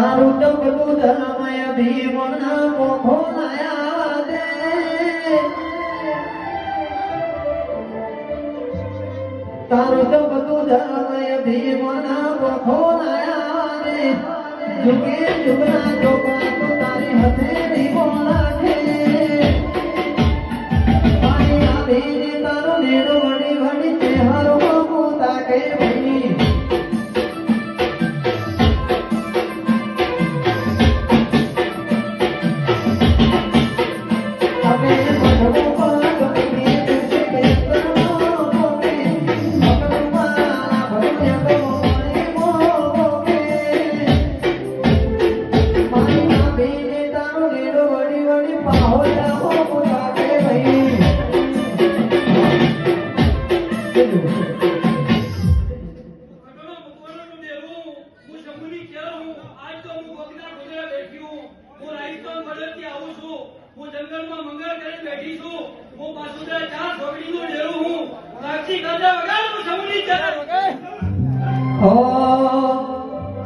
તારું તો બધું ધર્મય ભીમના મોખો લાયા દે તારું તો બધું ધર્મય ભીમના મોખો લાયા દે જુગે જુગના જોગા તો તારી હથેળી બોલાઠે પાણી આવીને તારો નેડો વળી વળી ચહેરો મોતા કે ભણી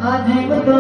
આ જીવ તો